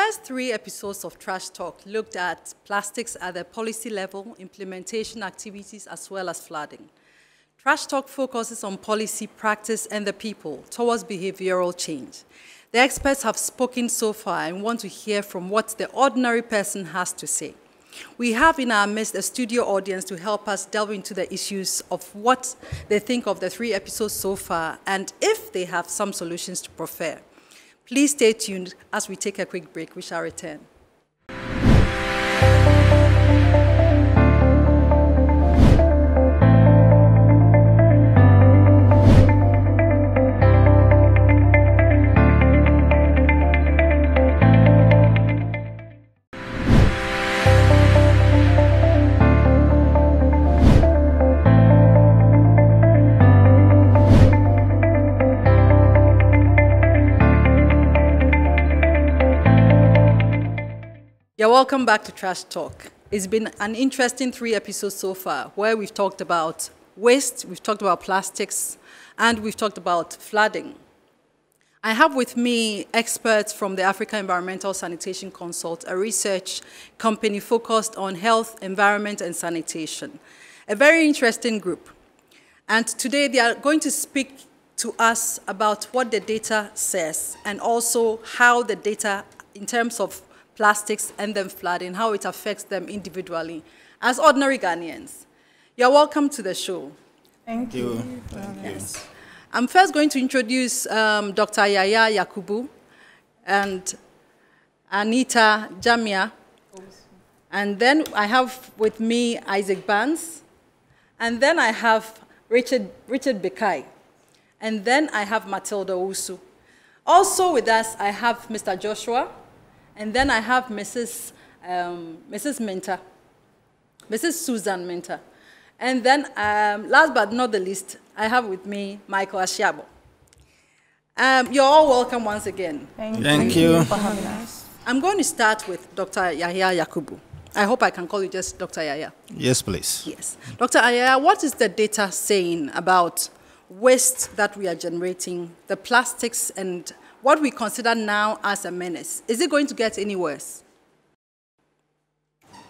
first 3 episodes of Trash Talk looked at plastics at the policy level, implementation activities, as well as flooding. Trash Talk focuses on policy, practice, and the people towards behavioral change. The experts have spoken so far and want to hear from what the ordinary person has to say. We have in our midst a studio audience to help us delve into the issues of what they think of the 3 episodes so far and if they have some solutions to prefer. Please stay tuned as we take a quick break. We shall return. You're welcome back to Trash Talk. It's been an interesting 3 episodes so far where we've talked about waste, we've talked about plastics, and we've talked about flooding. I have with me experts from the Africa Environmental Sanitation Consult, a research company focused on health, environment, and sanitation. A very interesting group. And today they are going to speak to us about what the data says and also how the data in terms of plastics and then flooding, how it affects them individually as ordinary Ghanaians. You're welcome to the show. Thank you. Yes. I'm first going to introduce Dr. Yahaya Yakubu and Anita Gyamea. And then I have with me Yaw Barnes. And then I have Richard Bekai. And then I have Matilda Owusu. Also with us, I have Mr. Joshua. And then I have Mrs. Minta, Mrs. Susan Minta. And then, last but not the least, I have with me Michael Ashiagbor. You're all welcome once again. Thank you for having us. I'm going to start with Dr. Yahaya Yakubu. I hope I can call you just Dr. Yahaya. Yes, please. Yes. Dr. Yahaya, what is the data saying about waste that we are generating, the plastics and what we consider now as a menace? Is it going to get any worse?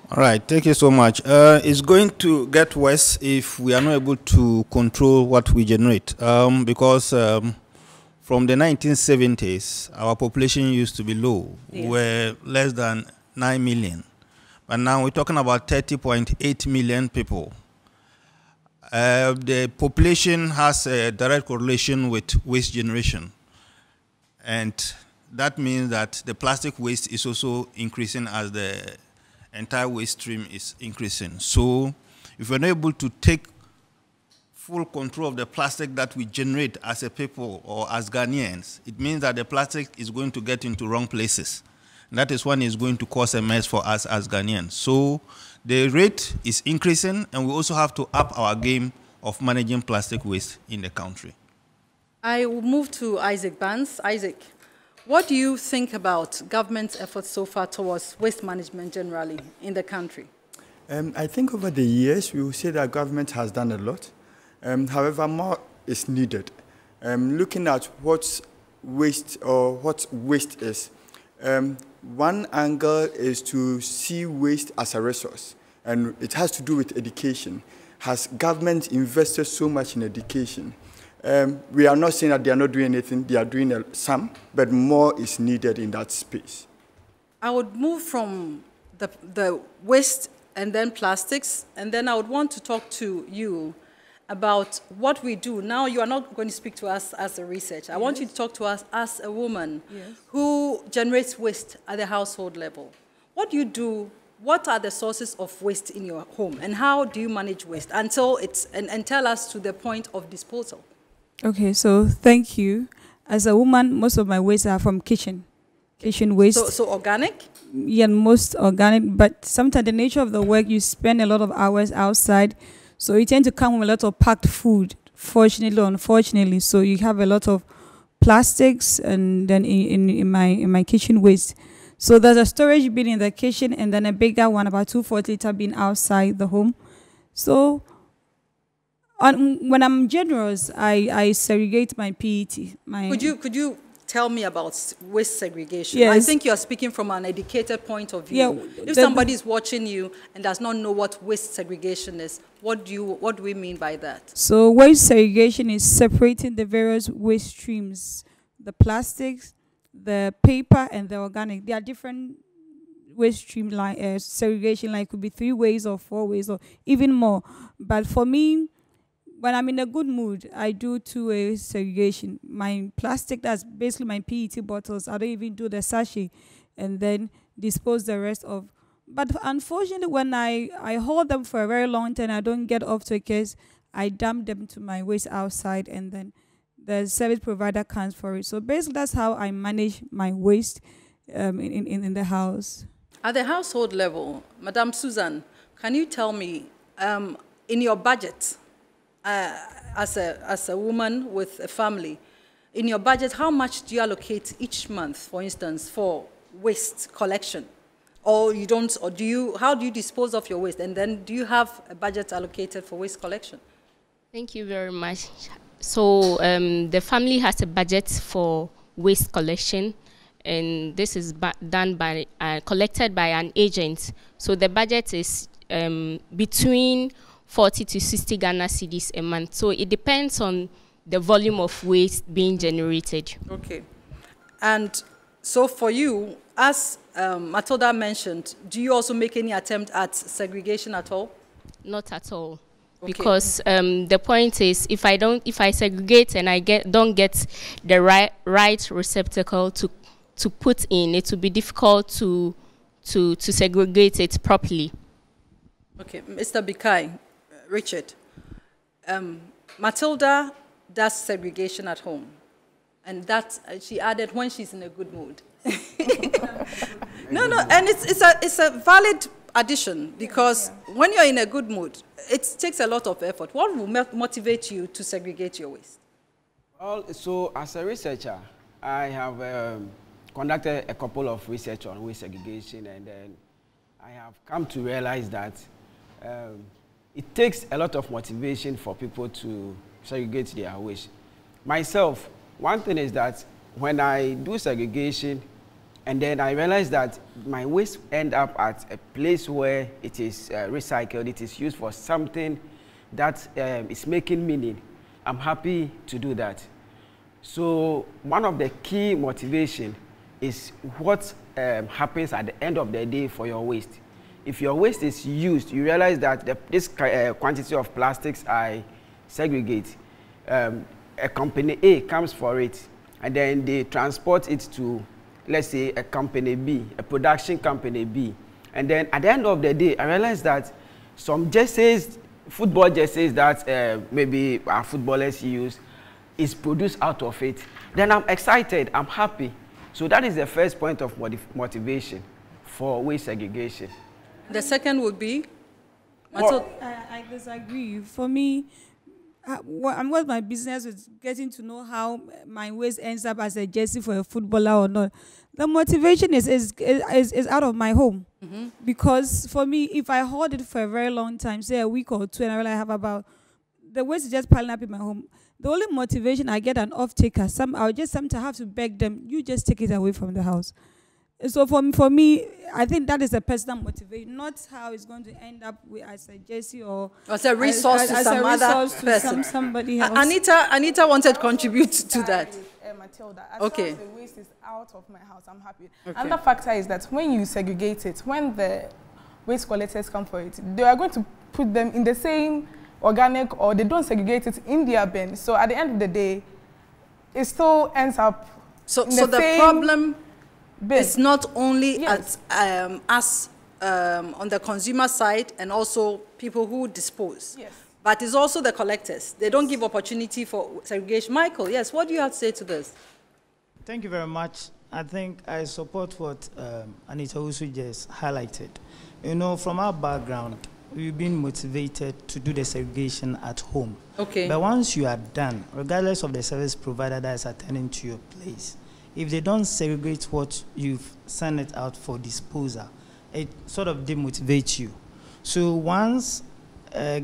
All right, thank you so much. It's going to get worse if we are not able to control what we generate. Because from the 1970s, our population used to be low. Yeah. We're less than 9 million. But now we're talking about 30.8 million people. The population has a direct correlation with waste generation. And that means that the plastic waste is also increasing as the entire waste stream is increasing. So if we're not able to take full control of the plastic that we generate as a people or as Ghanaians, it means that the plastic is going to get into wrong places. And that is when it's going to cause a mess for us as Ghanaians. So the rate is increasing, and we also have to up our game of managing plastic waste in the country. I will move to Yaw Barnes. Isaac, what do you think about government's efforts so far towards waste management generally in the country? I think over the years, we will say that government has done a lot. However, more is needed. Looking at what waste is, one angle is to see waste as a resource, and it has to do with education. Has government invested so much in education? We are not saying that they are not doing anything. They are doing some, but more is needed in that space. I would move from the waste and then plastics, and then I would want to talk to you about what we do. Now, you are not going to speak to us as a researcher. I want you to talk to us as a woman who generates waste at the household level. What do you do? What are the sources of waste in your home, and how do you manage waste until it's, and tell us to the point of disposal? Okay, so thank you. As a woman, most of my waste are from kitchen waste. So organic? Yeah, most organic, but sometimes the nature of the work, you spend a lot of hours outside, so you tend to come with a lot of packed food, fortunately or unfortunately. So you have a lot of plastics and then in my kitchen waste. So there's a storage bin in the kitchen and then a bigger one, about 240 liter bin outside the home. So when I'm generous, I segregate my PET. Could you tell me about waste segregation. Yes. I think you're speaking from an educated point of view. Yeah, if somebody is watching you and does not know what waste segregation is, what do we mean by that? So waste segregation is separating the various waste streams, the plastics, the paper, and the organic. There are different waste stream segregation, like could be 3 ways or 4 ways or even more. But for me, when I'm in a good mood, I do 2-way segregation. My plastic, that's basically my PET bottles, I don't even do the sachet, and then dispose the rest of. But unfortunately, when I hold them for a very long time, I don't get off to a case, I dump them to my waste outside, and then the service provider counts for it. So basically, that's how I manage my waste in the house. At the household level, Madame Susan, can you tell me, in your budget, as a woman with a family, in your budget, how much do you allocate each month, for instance, for waste collection? Or you don't, or do you, how do you dispose of your waste? And then do you have a budget allocated for waste collection? Thank you very much. So the family has a budget for waste collection, and this is done by, collected by an agent. So the budget is between 40 to 60 Ghana cedis a month. So it depends on the volume of waste being generated. Okay. And so for you, as Matilda mentioned, do you also make any attempt at segregation at all? Not at all. Okay. Because the point is, if I segregate and I don't get the right receptacle to put in, it will be difficult to segregate it properly. Okay, Mr. Bekai, Richard, Matilda does segregation at home, and that she added when she's in a good mood. No, and it's a valid addition, because when you're in a good mood, it takes a lot of effort. What will motivate you to segregate your waste? Well, so as a researcher, I have conducted a couple of research on waste segregation, and then I have come to realize that it takes a lot of motivation for people to segregate their waste. Myself, one thing is that when I do segregation, and then I realize that my waste end up at a place where it is recycled, it is used for something that is making meaning, I'm happy to do that. So one of the key motivation is what happens at the end of the day for your waste. If your waste is used, you realize that this quantity of plastics I segregate, a company A comes for it, and then they transport it to, let's say, a company B, a production company B. And then at the end of the day, I realized that some jerseys, football jerseys that maybe our footballers use, is produced out of it. Then I'm excited, I'm happy. So that is the first point of motivation for waste segregation. The second would be? Well, I disagree. For me, what my business is getting to know how my waste ends up as a jersey for a footballer or not. The motivation is out of my home. Mm-hmm. Because for me, if I hold it for a very long time, say a week or two, and I realize I have about, the waste is just piling up in my home. The only motivation I get an off-taker, I'll just sometimes have to beg them, you just take it away from the house. So for me, I think that is a personal motivation, not how it's going to end up with as a jersey or as a resource to some other person. Somebody else. Anita wanted to contribute to that. Matilda, as okay. far as the waste is out of my house, I'm happy. Okay. Another factor is that when you segregate it, when the waste collectors come for it, they are going to put them in the same organic, or they don't segregate it in their bin. So at the end of the day, it still ends up in the problem bin. It's not only at us on the consumer side and also people who dispose. Yes. But it's also the collectors. They don't give opportunity for segregation. Michael, yes, what do you have to say to this? Thank you very much. I think I support what Anita Owusu just highlighted. You know, from our background, we've been motivated to do the segregation at home. Okay. But once you are done, regardless of the service provider that is attending to your place, if they don't segregate what you've sent it out for disposal, it sort of demotivates you. So once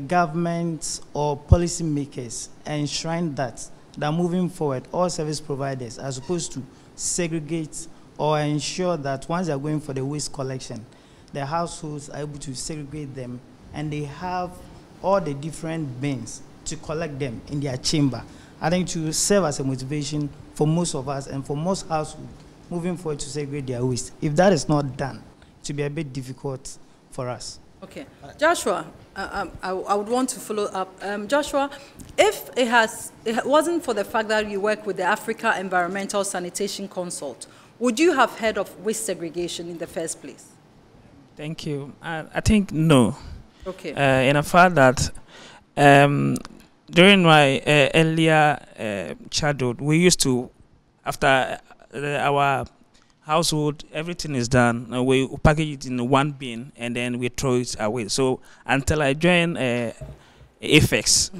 governments or policymakers enshrine that that moving forward, all service providers are supposed to segregate or ensure that once they're going for the waste collection, the households are able to segregate them and they have all the different bins to collect them in their chamber. I think to serve as a motivation for most of us and for most households moving forward to segregate their waste. If that is not done, it will be a bit difficult for us. Okay. Joshua, I would want to follow up. Joshua, if it wasn't for the fact that you work with the Africa Environmental Sanitation Consult, would you have heard of waste segregation in the first place? Thank you. I think no. Okay. In a fact that during my earlier childhood, we used to, after our household, everything is done, we package it in one bin and then we throw it away. So until I join AFEX,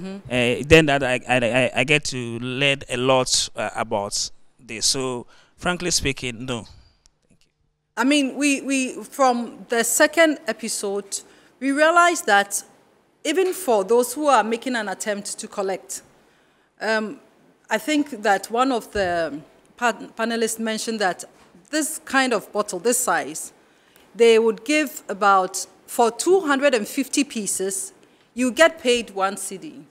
then that I get to learn a lot about this. So frankly speaking, no. Thank you. I mean, we from the second episode, we realized that even for those who are making an attempt to collect, I think that one of the panelists mentioned that this kind of bottle, this size, they would give about, for 250 pieces, you get paid 1 cedi.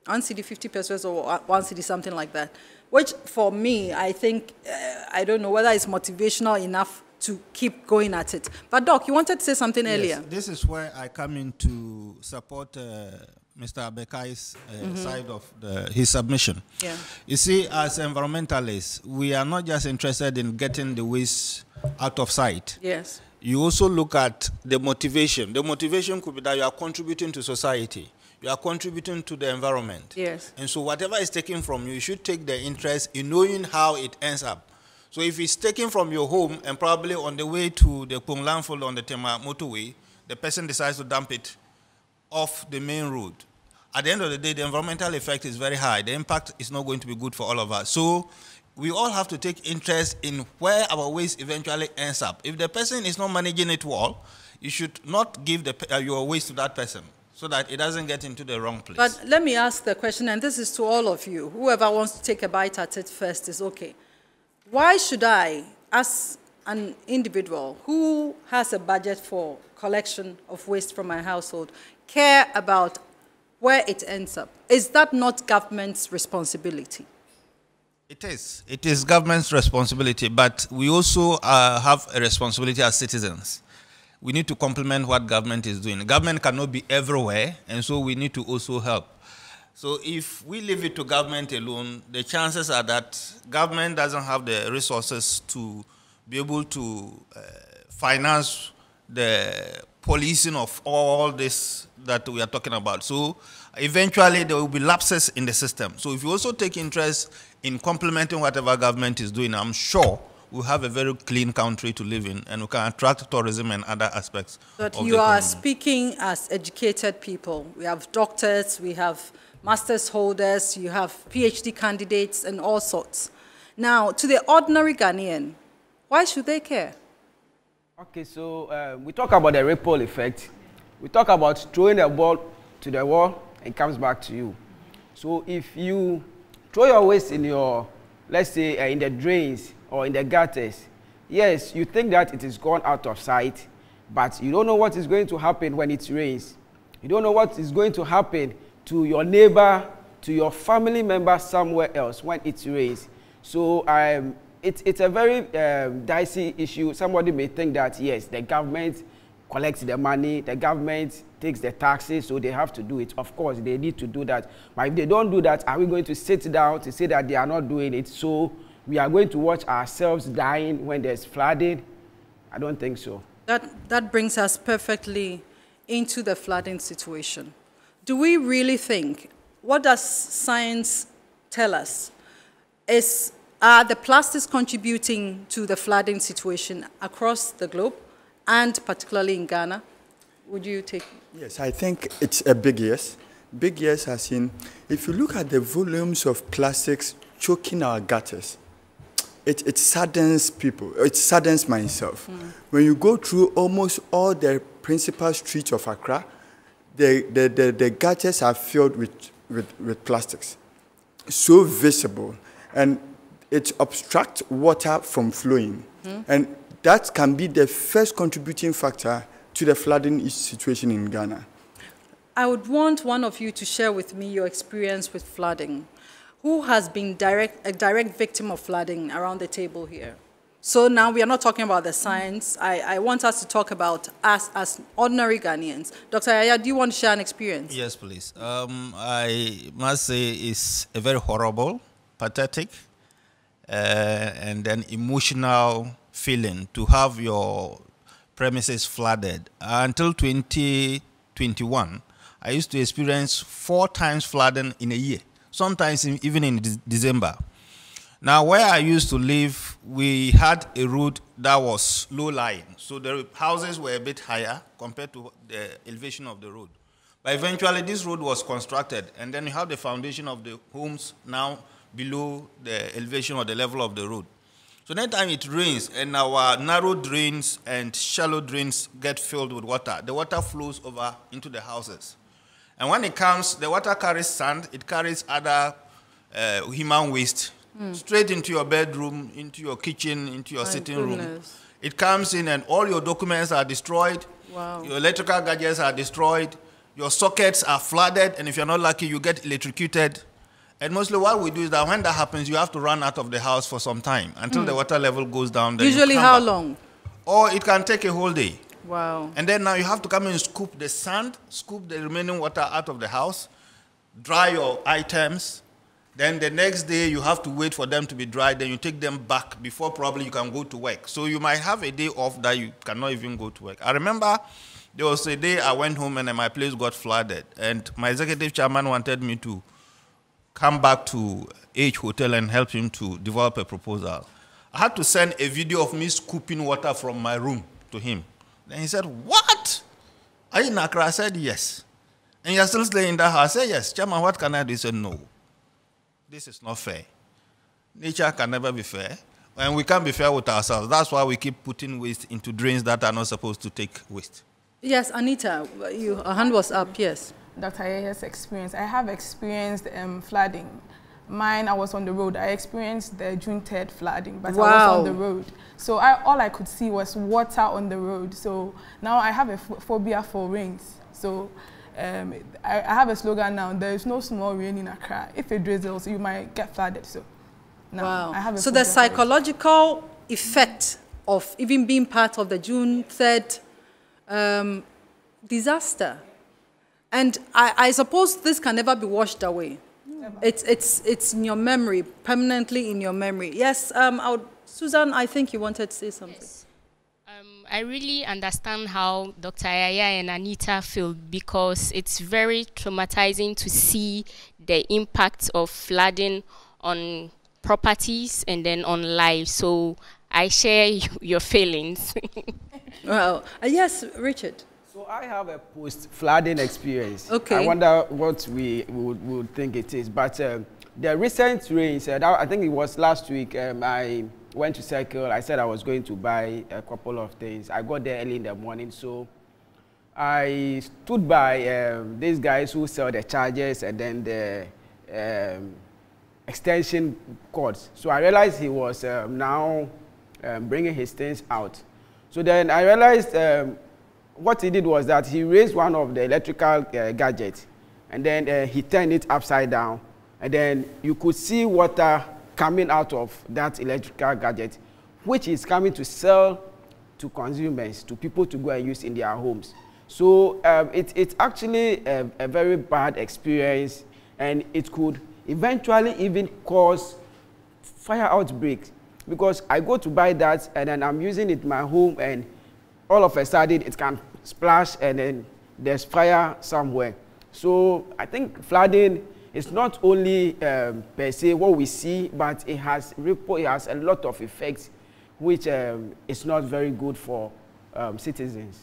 1 cedi, 50 pesos, or 1 cedi, something like that. Which, for me, I think, I don't know whether it's motivational enough to keep going at it. But Doc, you wanted to say something earlier. This is where I come in to support Mr. Bekai's side of his submission. Yeah. You see, as environmentalists, we are not just interested in getting the waste out of sight. Yes. You also look at the motivation. The motivation could be that you are contributing to society. You are contributing to the environment. Yes. And so whatever is taken from you, you should take the interest in knowing how it ends up. So if it's taken from your home and probably on the way to the Pung landfill on the Tema motorway, the person decides to dump it off the main road. At the end of the day, the environmental effect is very high. The impact is not going to be good for all of us. So we all have to take interest in where our waste eventually ends up. If the person is not managing it well, you should not give your waste to that person so that it doesn't get into the wrong place. But let me ask the question, and this is to all of you. Whoever wants to take a bite at it first is okay. Why should I, as an individual who has a budget for collection of waste from my household, care about where it ends up? Is that not government's responsibility? It is. It is government's responsibility, but we also have a responsibility as citizens. We need to complement what government is doing. Government cannot be everywhere, and so we need to also help. So if we leave it to government alone, the chances are that government doesn't have the resources to be able to finance the policing of all this that we are talking about. So eventually there will be lapses in the system. So if you also take interest in complementing whatever government is doing, I'm sure we'll have a very clean country to live in and we can attract tourism and other aspects. But you are speaking as educated people. We have doctors, we have master's holders, you have PhD candidates and all sorts. Now, to the ordinary Ghanaian, why should they care? Okay, so we talk about the ripple effect. We talk about throwing a ball to the wall and it comes back to you. So if you throw your waste in your, let's say, in the drains or in the gutters, yes, you think that it is gone out of sight, but you don't know what is going to happen when it rains. You don't know what is going to happen to your neighbor, to your family member somewhere else when it rains. So it's a very dicey issue. Somebody may think that, yes, the government collects the money, the government takes the taxes, so they have to do it. Of course, they need to do that. But if they don't do that, are we going to sit down to say that they are not doing it? So we are going to watch ourselves dying when there's flooding? I don't think so. That brings us perfectly into the flooding situation. Do we really think, what does science tell us? Are the plastics contributing to the flooding situation across the globe and particularly in Ghana? Would you take? Yes, I think it's a big yes. Big yes as in, if you look at the volumes of plastics choking our gutters, it saddens people. It saddens myself. When you go through almost all the principal streets of Accra, the gutters are filled with plastics. so visible, and it obstructs water from flowing. And that can be the first contributing factor to the flooding situation in Ghana. I would want one of you to share with me your experience with flooding. Who has been a direct victim of flooding around the table here? So now we are not talking about the science. I want us to talk about us as ordinary Ghanaians. Dr. Yahaya, do you want to share an experience? Yes, please. I must say it's a very horrible, pathetic, and then emotional feeling to have your premises flooded. Until 2021, I used to experience 4 times flooding in a year, sometimes even in December. Now, where I used to live, we had a road that was low-lying. So the houses were a bit higher compared to the elevation of the road. But eventually, this road was constructed, and then you have the foundation of the homes now below the elevation or the level of the road. So next time it rains and our narrow drains and shallow drains get filled with water, the water flows over into the houses. And when it comes, the water carries sand, it carries other human waste, straight into your bedroom, into your kitchen, into your sitting room. It comes in and all your documents are destroyed. Wow. Your electrical gadgets are destroyed. Your sockets are flooded, and if you're not lucky, you get electrocuted. And mostly what we do is that when that happens, you have to run out of the house for some time until the water level goes down. Then Usually how long? Or it can take a whole day. Wow. And then now you have to come and scoop the sand, scoop the remaining water out of the house, dry your items. Then the next day you have to wait for them to be dried. Then you take them back before probably you can go to work. So you might have a day off that you cannot even go to work. I remember there was a day I went home and then my place got flooded. And my executive chairman wanted me to come back to H Hotel and help him to develop a proposal. I had to send a video of me scooping water from my room to him. Then he said, "What? Are you in Accra?" I said, "Yes." "And you're still staying in that house?" I said, "Yes." "Chairman, what can I do?" He said, "No. This is not fair. Nature can never be fair. And we can't be fair with ourselves. That's why we keep putting waste into drains that are not supposed to take waste." Yes, Anita, your hand was up, yes. Dr. Yaya's experience. I have experienced flooding. Mine, I was on the road. I experienced the June 3rd flooding, but I was on the road. So all I could see was water on the road. So now I have a phobia for rains. So I have a slogan now, there is no small rain in Accra. If it drizzles, you might get flooded. So now I have a So the psychological effect of even being part of the June 3rd disaster. And I suppose this can never be washed away. Never. It's in your memory, permanently in your memory. Yes, Susan, I think you wanted to say something. Yes. I really understand how Dr. Yahaya and Anita feel, because it's very traumatizing to see the impact of flooding on properties and then on lives. So I share your feelings. Well, yes, Richard. So I have a post-flooding experience. Okay. I wonder what we would think it is. But the recent rains, I think it was last week, I went to Sekyere. I said I was going to buy a couple of things. I got there early in the morning. So I stood by these guys who sell the chargers and then the extension cords. So I realized he was now bringing his things out. So then I realized what he did was that he raised one of the electrical gadgets, and then he turned it upside down, and then you could see water coming out of that electrical gadget, which is coming to sell to consumers, to people to go and use in their homes. So it's actually a very bad experience, and it could eventually even cause fire outbreaks, because I go to buy that and then I'm using it in my home, and all of a sudden it can splash and then there's fire somewhere. So I think flooding is not only per se what we see, but it has a lot of effects which is not very good for citizens.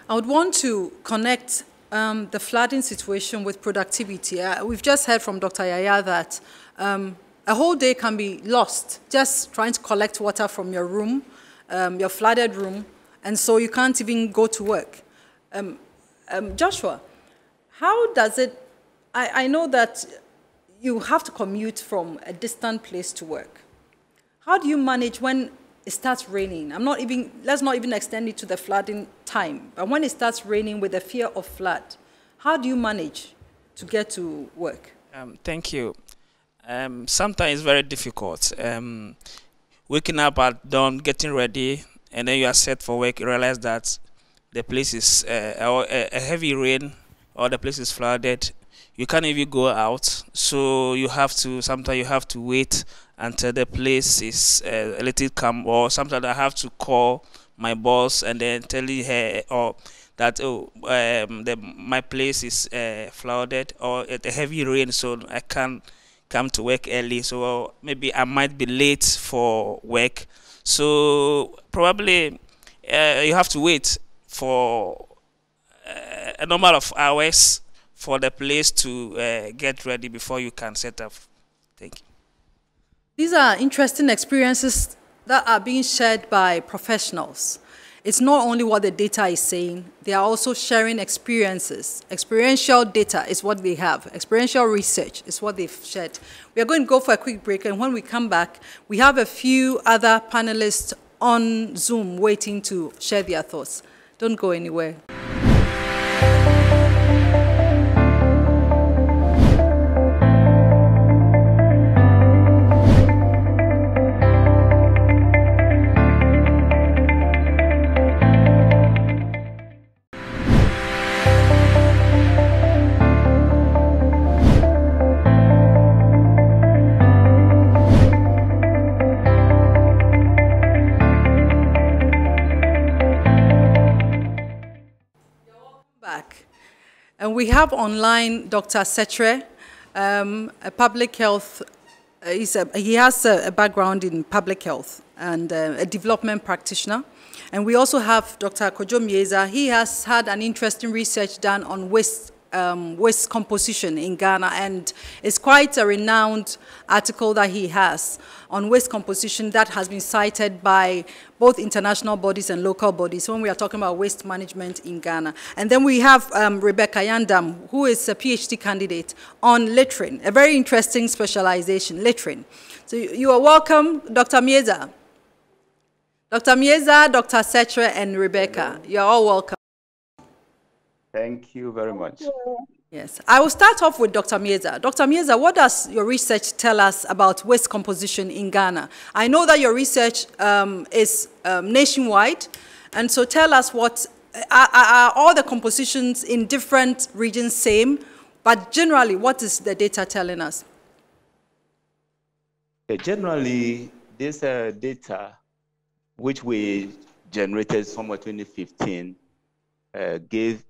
I would want to connect the flooding situation with productivity. We've just heard from Dr. Yahaya that a whole day can be lost just trying to collect water from your room, your flooded room, and so you can't even go to work. Joshua, how does it, I know that you have to commute from a distant place to work. How do you manage when it starts raining? Let's not even extend it to the flooding time, but when it starts raining with the fear of flood, how do you manage to get to work? Thank you. Sometimes it's very difficult. Waking up at dawn, getting ready, and then you are set for work, you realize that the place is a heavy rain or the place is flooded. You can't even go out, so sometimes you have to wait until the place is a little calm, or sometimes I have to call my boss and then tell her that my place is flooded or a heavy rain, so I can't come to work early, so maybe I might be late for work. So probably you have to wait for a number of hours for the place to get ready before you can set up. Thank you. These are interesting experiences that are being shared by professionals. It's not only what the data is saying, they are also sharing experiences. Experiential data is what they have. Experiential research is what they've shared. We are going to go for a quick break, and when we come back, we have a few other panelists on Zoom waiting to share their thoughts. Don't go anywhere. And we have online Dr. Sekyere, a public health, he has a background in public health and a development practitioner. And we also have Dr. Kodwo Miezah. He has had an interesting research done on waste composition in Ghana, and it's quite a renowned article that he has on waste composition that has been cited by both international bodies and local bodies when we are talking about waste management in Ghana. And then we have Rebecca, who is a PhD candidate on littering, a very interesting specialization, littering. So you are welcome, Dr. Miezah. Dr. Miezah, Dr. Sekyere, and Rebecca, you are all welcome. Thank you very much. Yes, I will start off with Dr. Miezah. Dr. Miezah, what does your research tell us about waste composition in Ghana? I know that your research is nationwide, and so tell us what are all the compositions in different regions same, but generally, what is the data telling us? Generally, this data, which we generated somewhere 2015, gave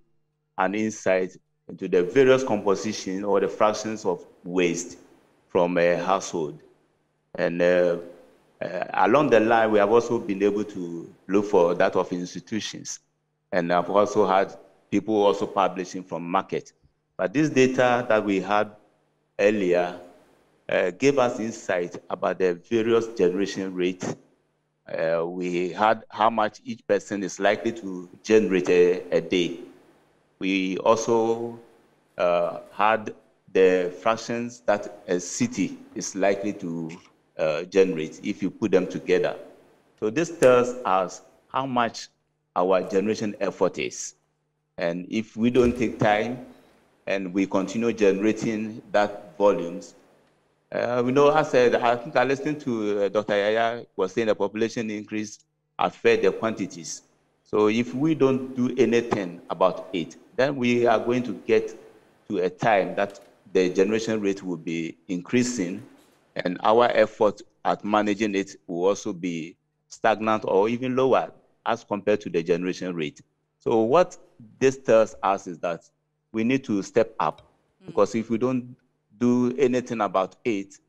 an insight into the various composition or the fractions of waste from a household. And along the line, we have also been able to look for that of institutions. And I've also had people also publishing from market. But this data that we had earlier gave us insight about the various generation rates. We had how much each person is likely to generate a day. We also had the fractions that a city is likely to generate if you put them together. So this tells us how much our generation effort is. And if we don't take time and we continue generating that volumes, we know, I said, I think I listened to Dr. Yahaya was saying the population increase affect the quantities. So if we don't do anything about it, then we are going to get to a time that the generation rate will be increasing, and our effort at managing it will also be stagnant or even lower as compared to the generation rate. So what this tells us is that we need to step up, because if we don't do anything about it,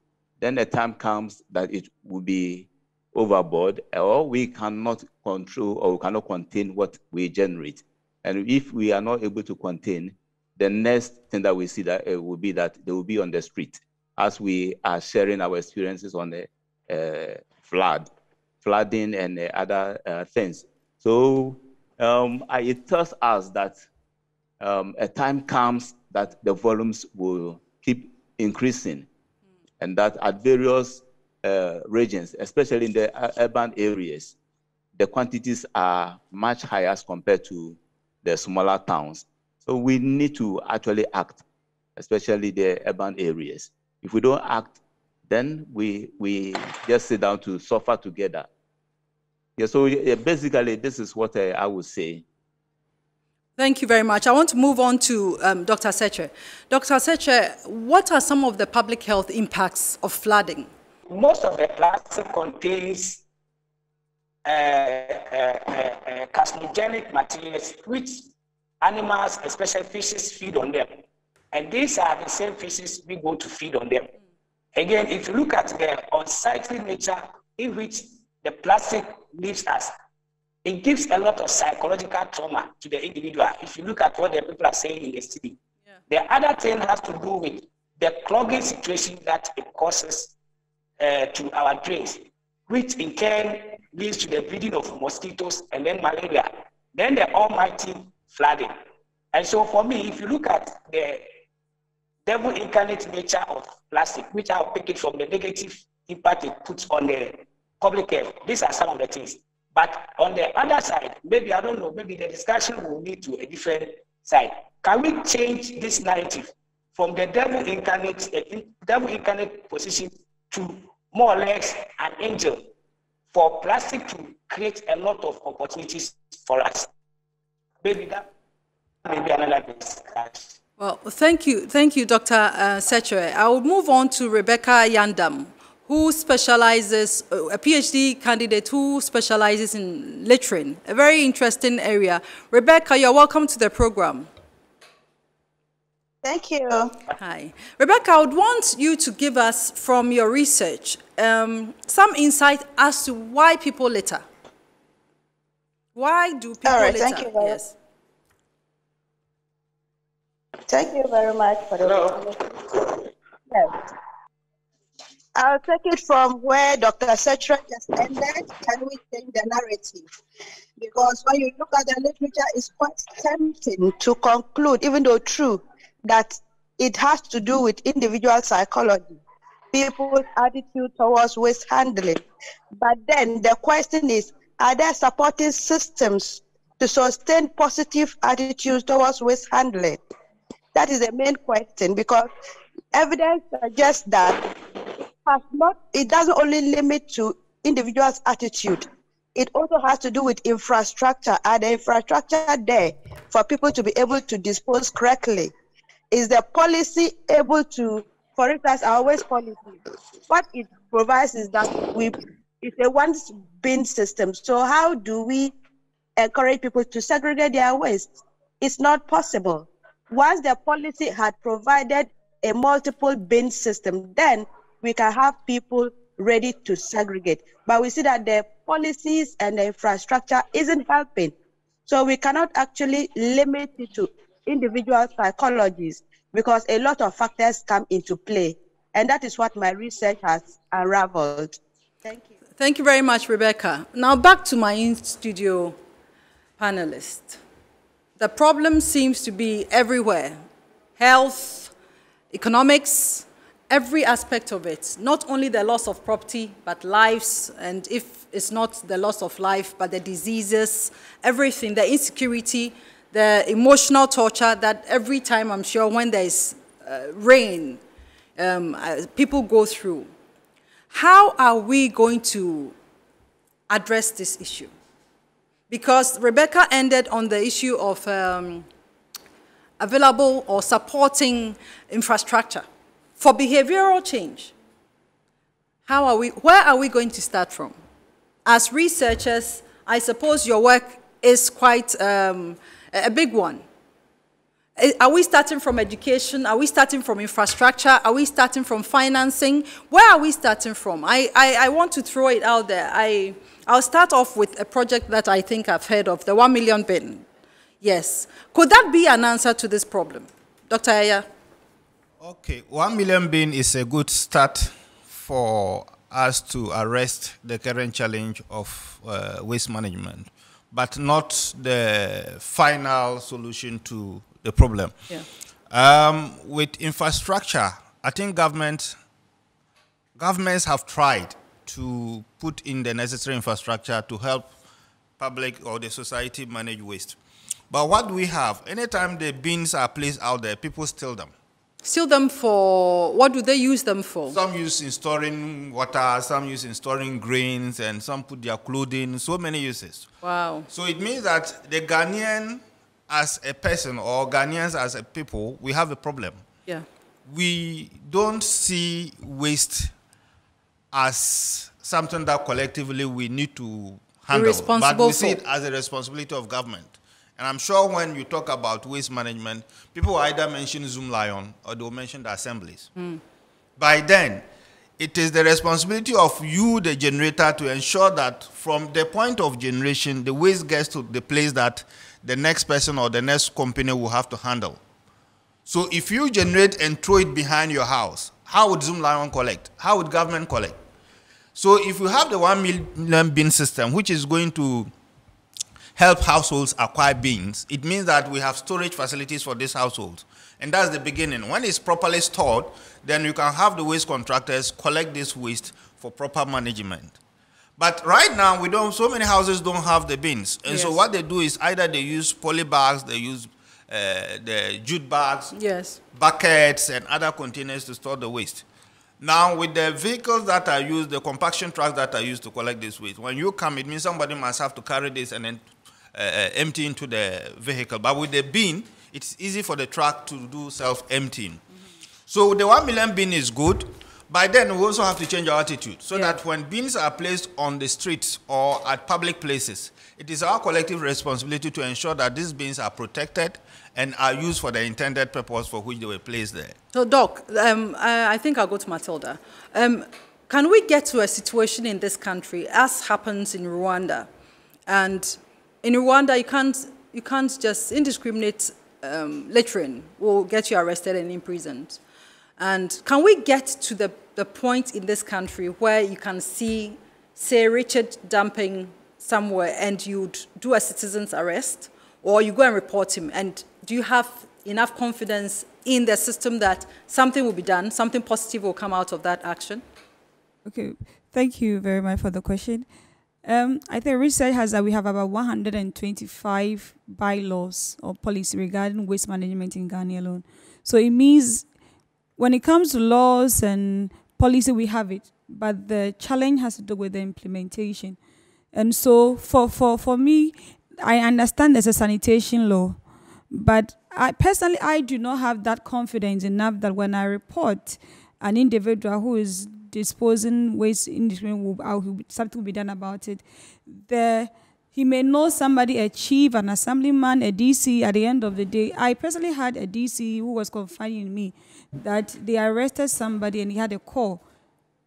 then the time comes that it will be overboard, or we cannot control or we cannot contain what we generate. And if we are not able to contain, the next thing that we see that will be that they will be on the street, as we are sharing our experiences on the flooding and other things. So it tells us that a time comes that the volumes will keep increasing. and that at various regions, especially in the urban areas, the quantities are much higher as compared to the smaller towns. So we need to actually act, especially the urban areas. If we don't act, then we just sit down to suffer together. Yeah, so basically, this is what I would say. Thank you very much. I want to move on to Dr. Sekyere. Dr. Sekyere, what are some of the public health impacts of flooding? Most of the plastic contains carcinogenic materials which animals, especially fishes, feed on them. And these are the same fishes we go to feed on them. Again, if you look at the unsightly nature in which the plastic leaves us, it gives a lot of psychological trauma to the individual. If you look at what the people are saying in the city. Yeah. The other thing has to do with the clogging situation that it causes to our drains, which in turn leads to the breeding of mosquitoes and then malaria, then the almighty flooding. And so for me, if you look at the devil incarnate nature of plastic, which I'll pick it from the negative impact it puts on the public health, these are some of the things. But on the other side, maybe, I don't know, maybe the discussion will lead to a different side. Can we change this narrative from the devil incarnate position to more or less an angel for plastic to create a lot of opportunities for us? Maybe that may be another discussion. Well, thank you, Dr. Sekyere. I will move on to Rebecca Yandam, who specializes, a PhD candidate who specializes in littering, a very interesting area. Rebecca, you're welcome to the program. Thank you. Hi. Rebecca, I would want you to give us, from your research, some insight as to why people litter. Why do people litter? Thank you very yes. Thank you very much for the opportunity. Yes. I'll take it from where Dr. Sekyere just ended. Can we change the narrative? Because when you look at the literature, it's quite tempting to conclude, even though true, that it has to do with individual psychology, people's attitude towards waste handling. But then the question is, are there supporting systems to sustain positive attitudes towards waste handling? That is the main question, because evidence suggests that it doesn't only limit to individuals' attitude. It also has to do with infrastructure. Are the infrastructure there for people to be able to dispose correctly? Is the policy able to, for instance, our waste policy, what it provides is that it's a one-bin system. So how do we encourage people to segregate their waste? It's not possible. Once the policy had provided a multiple bin system, then we can have people ready to segregate. But we see that the policies and the infrastructure isn't helping. So we cannot actually limit it to individual psychologies because a lot of factors come into play. And that is what my research has unraveled. Thank you. Thank you very much, Rebecca. Now back to my in-studio panelists. The problem seems to be everywhere. Health, economics, every aspect of it. Not only the loss of property, but lives, and if it's not the loss of life, but the diseases, everything, the insecurity, the emotional torture that every time, I'm sure, when there's rain, people go through. How are we going to address this issue? Because Rebecca ended on the issue of available or supporting infrastructure for behavioral change. Where are we going to start from? As researchers, I suppose your work is quite a big one. Are we starting from education? Are we starting from infrastructure? Are we starting from financing? Where are we starting from? I want to throw it out there. I'll start off with a project that I think I've heard of, the 1 million bin. Yes. Could that be an answer to this problem? Dr. Yahaya? Okay, 1 million bin is a good start for us to arrest the current challenge of waste management, but not the final solution to the problem. Yeah. With infrastructure, I think government governments have tried to put in the necessary infrastructure to help public or the society manage waste. But what do we have? Anytime the bins are placed out there, people steal them. Steal them for, what do they use them for? Some use in storing water, some use in storing grains, and some put their clothing, so many uses. Wow. So it means that the Ghanaian as a person or Ghanaians as a people, we have a problem. Yeah. We don't see waste as something that collectively we need to handle, but we see it as a responsibility of government. And I'm sure when you talk about waste management, people will either mention Zoom Lion or they'll mention the assemblies. By then, it is the responsibility of you, the generator, to ensure that from the point of generation, the waste gets to the place that the next person or the next company will have to handle. So if you generate and throw it behind your house, how would Zoom Lion collect? How would government collect? So if you have the 1 million bin system, which is going to help households acquire bins, it means that we have storage facilities for these households. And that's the beginning. When it's properly stored, then you can have the waste contractors collect this waste for proper management. But right now, so many houses don't have the bins. And so what they do is either they use poly bags, they use the jute bags, buckets, and other containers to store the waste. Now, with the vehicles that are used, the compaction trucks that are used to collect this waste, when you come, it means somebody must have to carry this and then empty into the vehicle. But with the bin, it's easy for the truck to do self-emptying. So the 1 million bin is good. By then, we also have to change our attitude so that when bins are placed on the streets or at public places, it is our collective responsibility to ensure that these bins are protected and are used for the intended purpose for which they were placed there. So, Doc, I think I'll go to Matilda. Can we get to a situation in this country, as happens in Rwanda? And in Rwanda, you can't just indiscriminate littering will get you arrested and imprisoned. And can we get to the point in this country where you can see, say, Richard dumping somewhere and you'd do a citizen's arrest, or you go and report him? And do you have enough confidence in the system that something will be done, something positive will come out of that action? Okay, thank you very much for the question. I think research has that we have about 125 bylaws or policy regarding waste management in Ghana alone. So it means when it comes to laws and policy, we have it, but the challenge has to do with the implementation. And so for me, I understand there's a sanitation law, but I do not have that confidence enough that when I report an individual who is disposing waste indiscriminately, something will be done about it. He may know somebody, a chief, an assemblyman, a DC. At the end of the day, I personally had a DC who was confiding in me that they arrested somebody and he had a call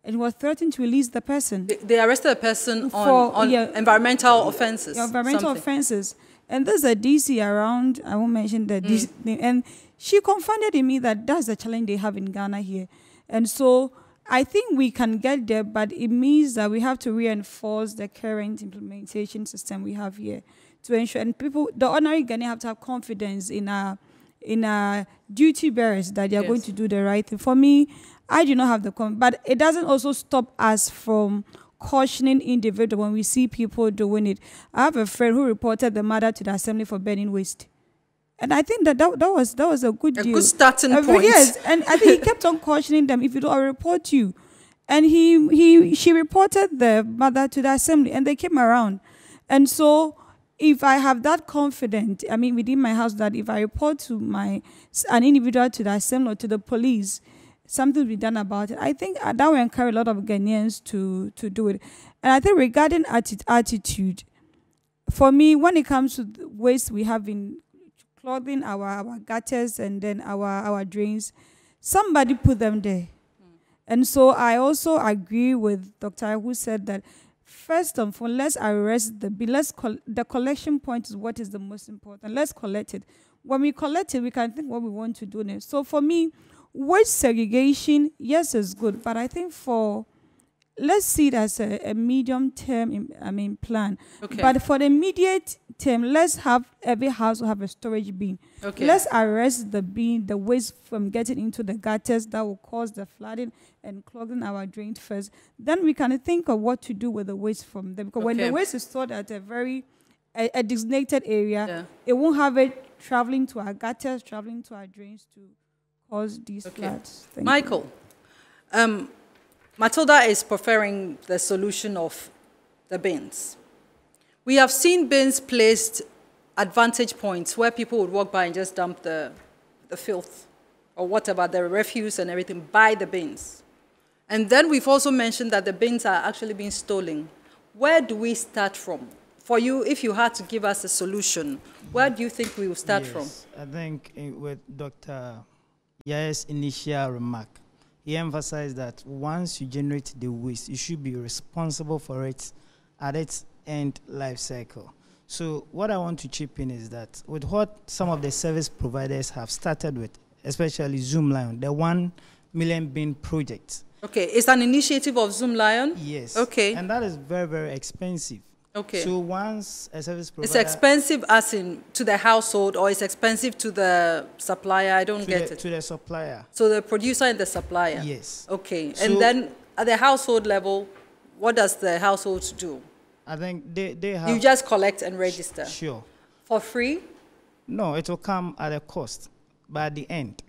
and he was threatening to release the person. They arrested a person on environmental offenses. Environmental offenses. And there's a DC around, I won't mention the DC name, and she confided in me that that's the challenge they have in Ghana here. And so I think we can get there, but it means that we have to reinforce the current implementation system we have here to ensure, and people, the ordinary Ghanaians have to have confidence in our duty bearers that they are going to do the right thing. For me, I do not have the confidence, but it doesn't also stop us from cautioning individuals when we see people doing it. I have a friend who reported the mother to the assembly for burning waste. And I think that was a good deal. A good starting point. Yes, and I think he kept on cautioning them, if you do, I'll report you. And she reported the mother to the assembly, and they came around. And so if I have that confidence, I mean, within my house, that if I report to an individual to the assembly or to the police, something will be done about it. I think that will encourage a lot of Ghanaians to do it. And I think regarding attitude, for me, when it comes to the waste we have in clothing, our gutters, and then our drains, somebody put them there. And so I also agree with Dr. who said that first and foremost, let's arrest the collection point is what is the most important. Let's collect it. When we collect it, we can think what we want to do next. So for me, waste segregation, yes, is good, but I think for let's see it as a medium-term, plan. Okay. But for the immediate term, let's have every household have a storage bin. Okay. Let's arrest the bin, the waste from getting into the gutters that will cause the flooding and clogging our drains first. Then we can think of what to do with the waste from them. Because when the waste is stored at a designated area, it won't have it traveling to our gutters, traveling to our drains to cause these floods. Michael, Matilda is preferring the solution of the bins. We have seen bins placed at vantage points where people would walk by and just dump the filth or whatever, the refuse and everything by the bins. And then we've also mentioned that the bins are actually being stolen. Where do we start from? For you, if you had to give us a solution, where do you think we will start from? I think with Dr. Yahaya's initial remark, he emphasized that once you generate the waste, you should be responsible for it at its end life cycle. So what I want to chip in is that with what some of the service providers have started with, especially Zoomlion, the 1 million bin project. Okay, it's an initiative of Zoomlion? Yes. Okay. And that is very, very expensive. Okay. So once a service provider... It's expensive as in to the household, or it's expensive to the supplier? I don't get it. To the supplier. So the producer and the supplier? Yes. Okay. So and then at the household level, what does the household do? I think they have... You just collect and register? Sure. For free? No, it will come at a cost, but at the end.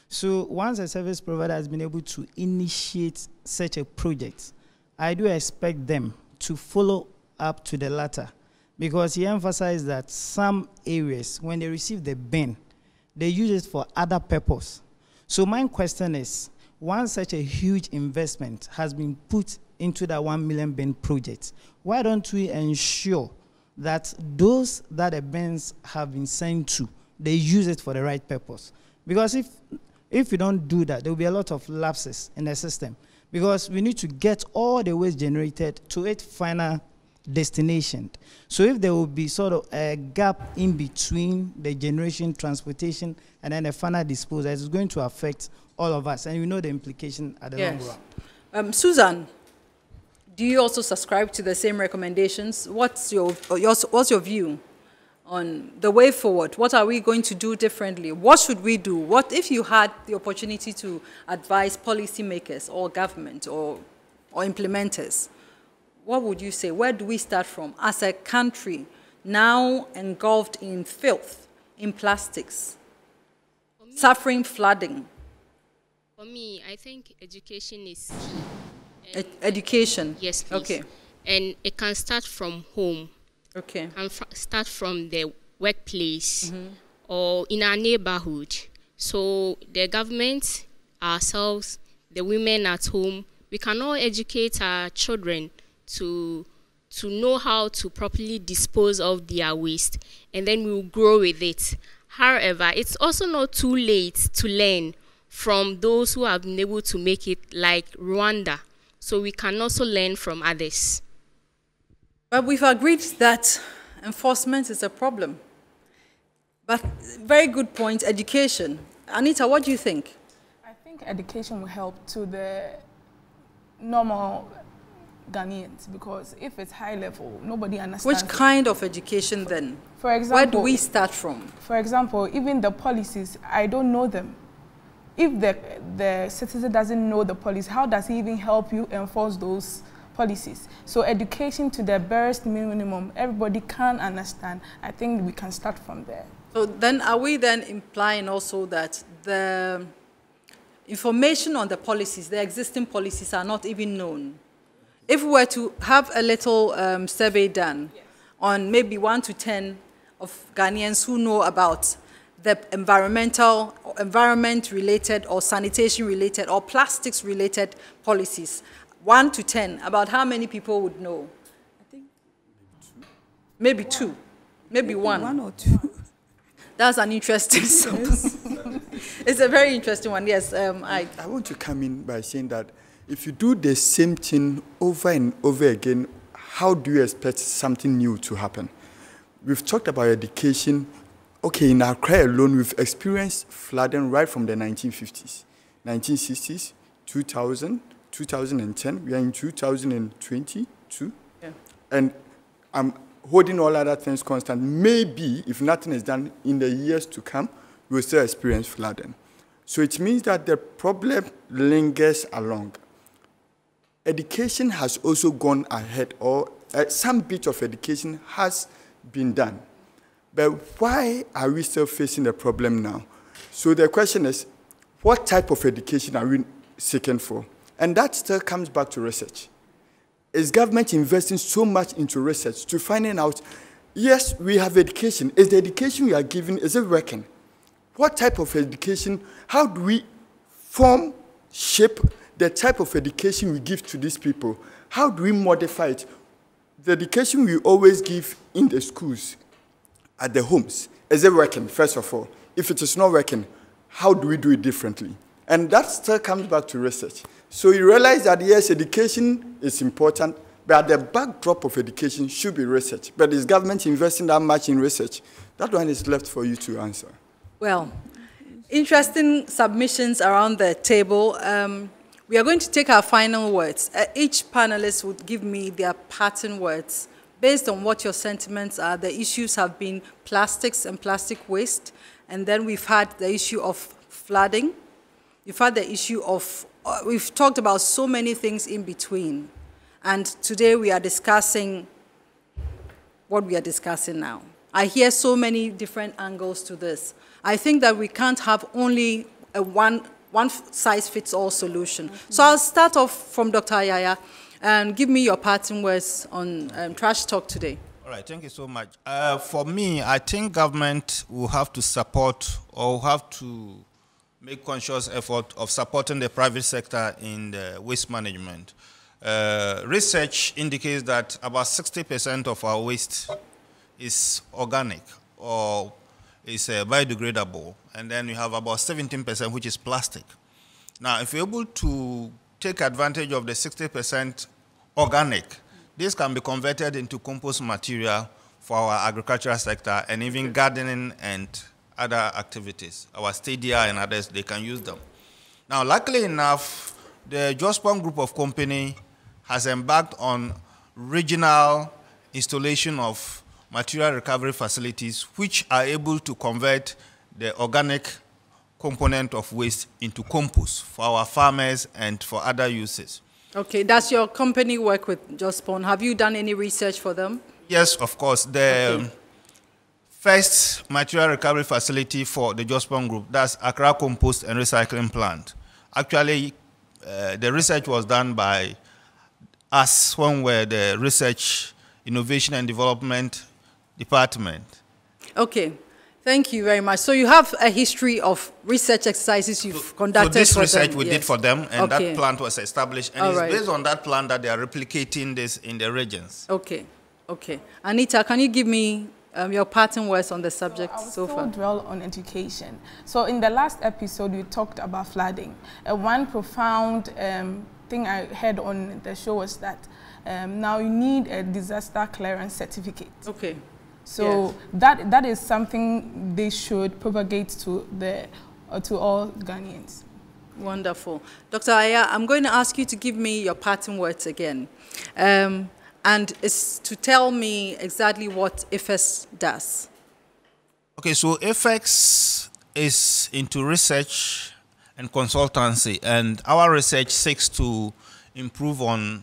So once a service provider has been able to initiate such a project, I do expect them to follow up to the latter, because he emphasized that some areas, when they receive the bin, they use it for other purpose. So my question is, once such a huge investment has been put into that 1 million bin project, why don't we ensure that those that the bins have been sent to, they use it for the right purpose? Because if we don't do that, there will be a lot of lapses in the system, because we need to get all the waste generated to its final destination. So if there will be sort of a gap in between the generation, transportation, and then the final disposal, it's going to affect all of us, and we know the implication at the long run. Susan, do you also subscribe to the same recommendations? What's your view on the way forward? What are we going to do differently? What should we do? What if you had the opportunity to advise policymakers or government or implementers? What would you say? Where do we start from as a country now engulfed in filth, in plastics, suffering flooding? For me, I think education is key. Education? Yes, please. Okay. And it can start from home. Okay. And start from the workplace or in our neighborhood. So the government, ourselves, the women at home, we can all educate our children to know how to properly dispose of their waste, and then we'll grow with it. However, it's also not too late to learn from those who have been able to make it, like Rwanda. So we can also learn from others. But we've agreed that enforcement is a problem. But very good point, education. Anita, what do you think? I think education will help to the normal Ghanaians, because if it's high level, nobody understands. Which kind of education then? For example, where do we start from? For example, even the policies, I don't know them. If the citizen doesn't know the policy, how does he even help you enforce those policies? So education to the barest minimum, everybody can understand. I think we can start from there. So then are we then implying also that the information on the policies, the existing policies, are not even known? If we were to have a little survey done on maybe 1 to 10 of Ghanaians who know about the environment-related or sanitation-related or plastics-related policies, 1 to 10, about how many people would know? I think maybe 2, maybe 1. 1 or 2. That's an interesting one. It's a very interesting one, yes. I want to come in by saying that if you do the same thing over and over again, how do you expect something new to happen? We've talked about education. Okay, in Accra alone, we've experienced flooding right from the 1950s, 1960s, 2000, 2010. We are in 2022. Yeah. And I'm holding all other things constant. Maybe, if nothing is done in the years to come, we'll still experience flooding. So it means that the problem lingers along. Education has also gone ahead, or some bit of education has been done. But why are we still facing the problem now? So the question is, what type of education are we seeking for? And that still comes back to research. Is government investing so much into research to finding out, yes, we have education. Is the education we are giving, is it working? What type of education, how do we form, shape the type of education we give to these people? How do we modify it? The education we always give in the schools, at the homes, is it working, first of all? If it is not working, how do we do it differently? And that still comes back to research. So you realize that, yes, education is important, but the backdrop of education should be research. But is government investing that much in research? That one is left for you to answer. Well, interesting submissions around the table. We are going to take our final words. Each panelist would give me their parting words. Based on what your sentiments are, the issues have been plastics and plastic waste, and then we've had the issue of flooding. We've had the issue of, we've talked about so many things in between. And today we are discussing what we are discussing now. I hear so many different angles to this. I think that we can't have only a one-size-fits-all solution. So I'll start off from Dr. Yahaya, and give me your parting words on Trash Talk today. All right, thank you so much. For me, I think government will have to support, or will have to make conscious effort of supporting the private sector in the waste management. Research indicates that about 60% of our waste is organic or is biodegradable, and then we have about 17% which is plastic. Now, if you're able to take advantage of the 60% organic, this can be converted into compost material for our agricultural sector and even gardening and other activities. Our stadia and others, they can use them. Now, luckily enough, the Jospon group of company has embarked on regional installation of material recovery facilities which are able to convert the organic component of waste into compost for our farmers and for other uses. Okay, does your company work with Jospon? Have you done any research for them? Yes, of course. The first material recovery facility for the Jospon group, that's Accra Compost and Recycling Plant. Actually, the research was done by us when we're the Research, Innovation and Development Department. Okay. Thank you very much. So you have a history of research exercises you've conducted for them. So this research we did for them, and that plant was established, and it's based on that plant that they are replicating this in the regions. Okay, okay. Anita, can you give me your parting words on the subject so far? I will dwell on education. So in the last episode, we talked about flooding. One profound thing I heard on the show was that now you need a disaster clearance certificate. Okay. So that is something they should propagate to all Ghanaians. Wonderful. Dr. Aya, I'm going to ask you to give me your parting words again. And it's to tell me exactly what IFEX does. Okay, so IFEX is into research and consultancy, and our research seeks to improve on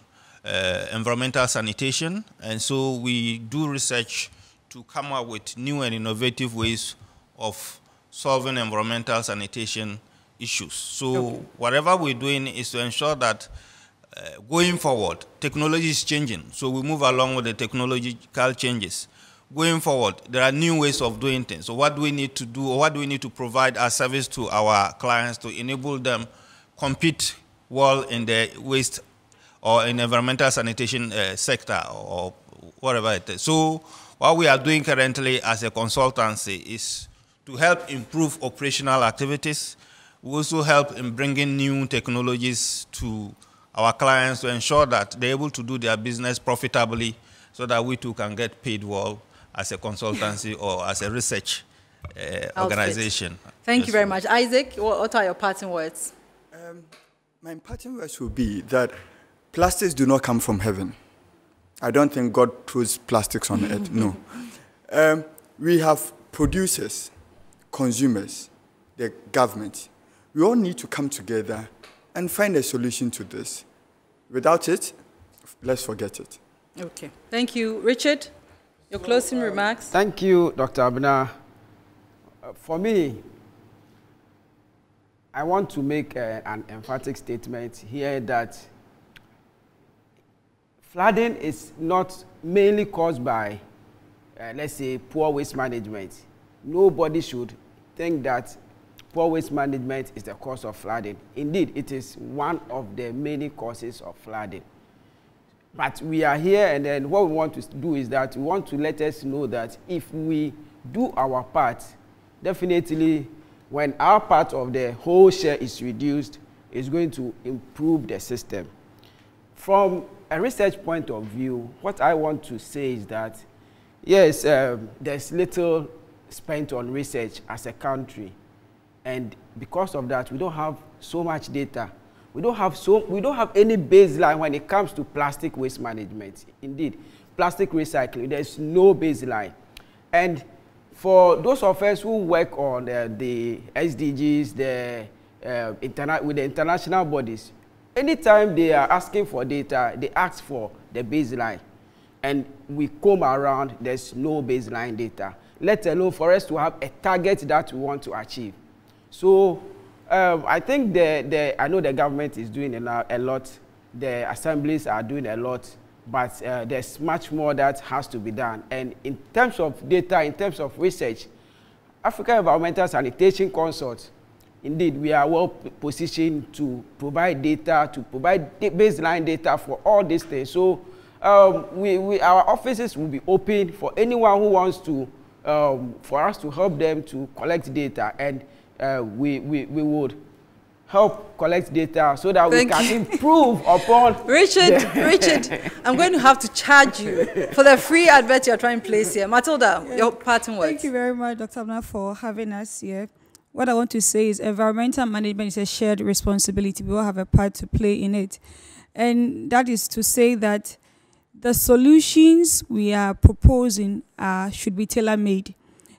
environmental sanitation, and so we do research to come up with new and innovative ways of solving environmental sanitation issues. So whatever we're doing is to ensure that going forward, technology is changing, so we move along with the technological changes. Going forward, there are new ways of doing things. So what do we need to do, or what do we need to provide as service to our clients to enable them compete well in the waste or in environmental sanitation sector or whatever it is. So what we are doing currently as a consultancy is to help improve operational activities. We also help in bringing new technologies to our clients to ensure that they're able to do their business profitably so that we too can get paid well as a consultancy or as a research organization. Thank you very much. Isaac, what are your parting words? My parting words will be that plastics do not come from heaven. I don't think God throws plastics on earth, no. We have producers, consumers, the government. We all need to come together and find a solution to this. Without it, let's forget it. Okay. Thank you. Richard, your closing remarks. Thank you, Dr. Abena. For me, I want to make an emphatic statement here that flooding is not mainly caused by, let's say, poor waste management. Nobody should think that poor waste management is the cause of flooding. Indeed, it is one of the many causes of flooding. But we are here, and then what we want to do is that we want to let us know that if we do our part, definitely when our part of the whole share is reduced, it's going to improve the system. From a research point of view, what I want to say is that, yes, there's little spent on research as a country. And because of that, we don't have so much data. We don't have any baseline when it comes to plastic waste management. Indeed, plastic recycling, there's no baseline. And for those of us who work on the SDGs, with the international bodies, anytime they are asking for data, they ask for the baseline. And we come around, there's no baseline data, let alone for us to have a target that we want to achieve. So I think I know the government is doing a lot, the assemblies are doing a lot, but there's much more that has to be done. And in terms of data, in terms of research, African Environmental Sanitation Consult, indeed, we are well positioned to provide data, to provide baseline data for all these things. So our offices will be open for anyone who wants to, for us to help them to collect data, and we would help collect data so that we can improve upon. Richard, I'm going to have to charge you for the free advert you're trying to place here. Matilda, your parting words. Thank you very much, Dr. Abena, for having us here. What I want to say is environmental management is a shared responsibility. We all have a part to play in it. And that is to say that the solutions we are proposing should be tailor-made.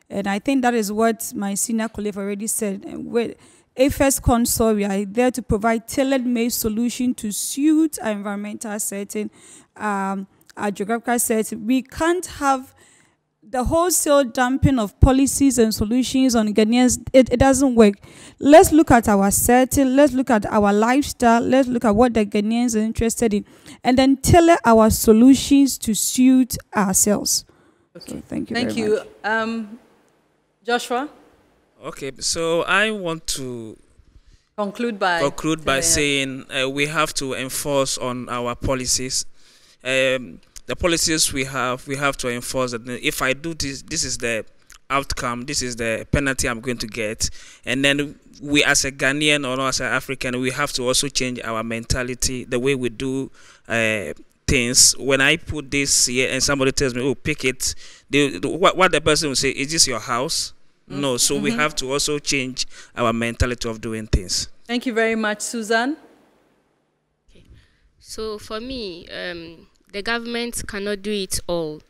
And I think that is what my senior colleague already said. With AFES Consult, we are there to provide tailor-made solution to suit our environmental setting, our geographical setting. We can't have the wholesale dumping of policies and solutions on Ghanaians. It doesn't work. Let's look at our setting, let's look at our lifestyle, let's look at what the Ghanaians are interested in, and then tailor our solutions to suit ourselves. Okay, so thank you very much. Joshua? Okay, so I want to conclude by saying we have to enforce on our policies. The policies we have to enforce that if I do this, this is the outcome, this is the penalty I'm going to get. And then we as a Ghanaian or as an African, we have to also change our mentality, the way we do things. When I put this here and somebody tells me, oh, pick it, what the person will say, is this your house? No, so we have to also change our mentality of doing things. Thank you very much, Susan. Okay. So for me, the government cannot do it all.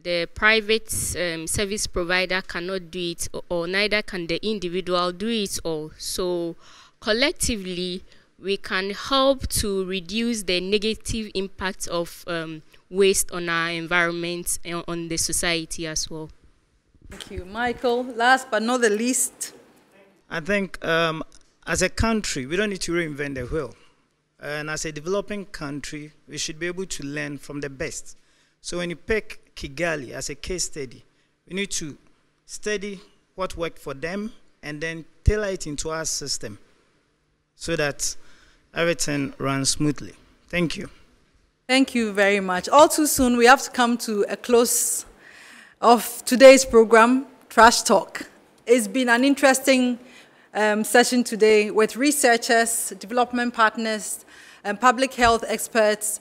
The private service provider cannot do it, or neither can the individual do it all. So collectively, we can help to reduce the negative impact of waste on our environment and on the society as well. Thank you. Michael, last but not the least. I think as a country, we don't need to reinvent the wheel. And as a developing country, we should be able to learn from the best. So when you pick Kigali as a case study, we need to study what worked for them and then tailor it into our system so that everything runs smoothly. Thank you. Thank you very much. All too soon, we have to come to a close of today's program, Trash Talk. It's been an interesting session today with researchers, development partners, and public health experts,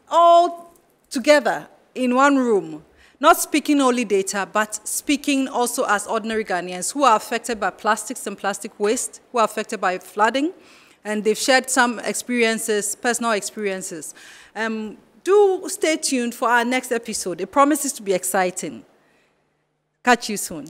all together in one room, not speaking only data, but speaking also as ordinary Ghanaians who are affected by plastics and plastic waste, who are affected by flooding, and they've shared some experiences, personal experiences. Do stay tuned for our next episode. It promises to be exciting. Catch you soon.